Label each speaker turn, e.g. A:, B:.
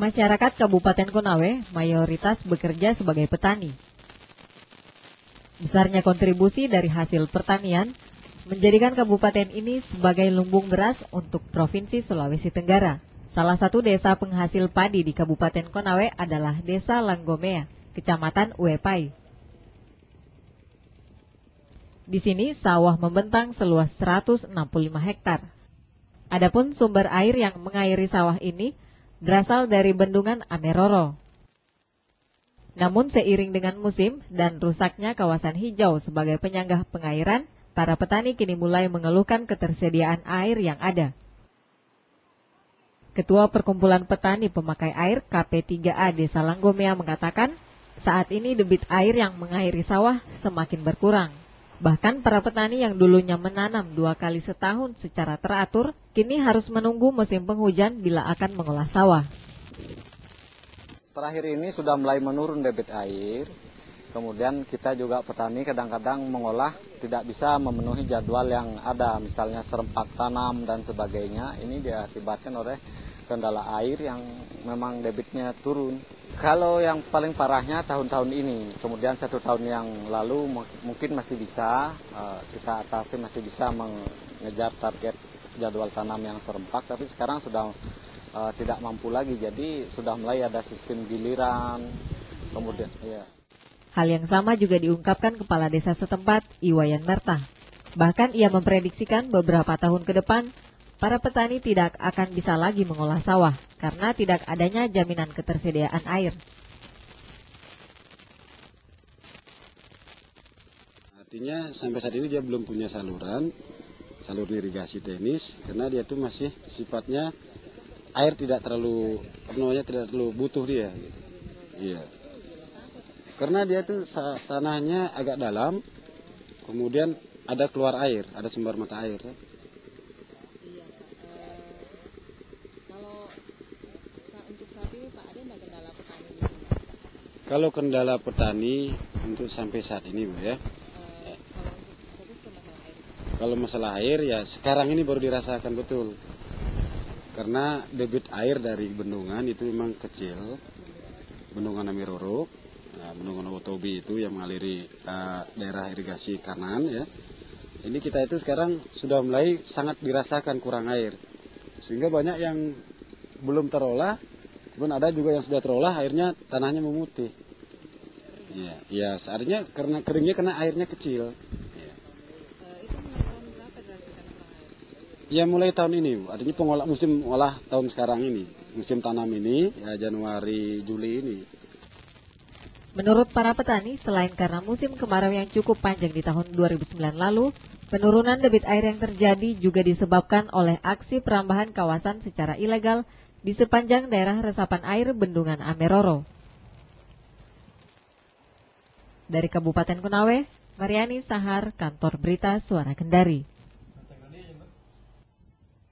A: Masyarakat Kabupaten Konawe mayoritas bekerja sebagai petani. Besarnya kontribusi dari hasil pertanian menjadikan kabupaten ini sebagai lumbung beras untuk Provinsi Sulawesi Tenggara. Salah satu desa penghasil padi di Kabupaten Konawe adalah Desa Langgomea, Kecamatan Uepai. Di sini sawah membentang seluas 165 hektar. Adapun sumber air yang mengairi sawah ini berasal dari bendungan Ameroro. Namun seiring dengan musim dan rusaknya kawasan hijau sebagai penyangga pengairan, para petani kini mulai mengeluhkan ketersediaan air yang ada. Ketua Perkumpulan Petani Pemakai Air KP3A Desa Langgomea mengatakan, saat ini debit air yang mengairi sawah semakin berkurang. Bahkan para petani yang dulunya menanam 2 kali setahun secara teratur, kini harus menunggu musim penghujan bila akan mengolah sawah.
B: Terakhir ini sudah mulai menurun debit air, kemudian kita juga petani kadang-kadang mengolah tidak bisa memenuhi jadwal yang ada, misalnya serempak tanam dan sebagainya. Ini diakibatkan oleh kendala air yang memang debitnya turun. Kalau yang paling parahnya tahun-tahun ini, kemudian 1 tahun yang lalu mungkin masih bisa, kita atasi, masih bisa mengejar target jadwal tanam yang serempak, tapi sekarang sudah tidak mampu lagi, jadi sudah mulai ada sistem giliran, kemudian ya.
A: Hal yang sama juga diungkapkan Kepala Desa setempat, Iwayan Merta. Bahkan ia memprediksikan beberapa tahun ke depan, para petani tidak akan bisa lagi mengolah sawah karena tidak adanya jaminan ketersediaan air.
C: Artinya sampai saat ini dia belum punya salur irigasi teknis karena dia tuh masih sifatnya air tidak terlalu butuh dia. Iya. Karena dia tuh tanahnya agak dalam, kemudian ada keluar air, ada sumber mata air.
A: Iya, kalau untuk saat ini Pak, ada nggak kendala petani di sini?
C: Kalau kendala petani untuk sampai saat ini Bu ya. Kalau masalah air ya sekarang ini baru dirasakan betul. Karena debit air dari bendungan itu memang kecil, bendungan Ameroro, bendungan Otobi itu yang mengaliri daerah irigasi kanan ya. Ini kita itu sekarang sudah mulai sangat dirasakan kurang air, sehingga banyak yang belum terolah, pun ada juga yang sudah terolah airnya tanahnya memutih. Ya seharusnya karena keringnya karena airnya kecil. Ya mulai tahun ini, artinya musim olah tahun sekarang ini, musim tanam ini, ya Januari, Juli ini.
A: Menurut para petani, selain karena musim kemarau yang cukup panjang di tahun 2009 lalu, penurunan debit air yang terjadi juga disebabkan oleh aksi perambahan kawasan secara ilegal di sepanjang daerah resapan air bendungan Ameroro. Dari Kabupaten Konawe, Mariani Sahar, Kantor Berita Suara Kendari.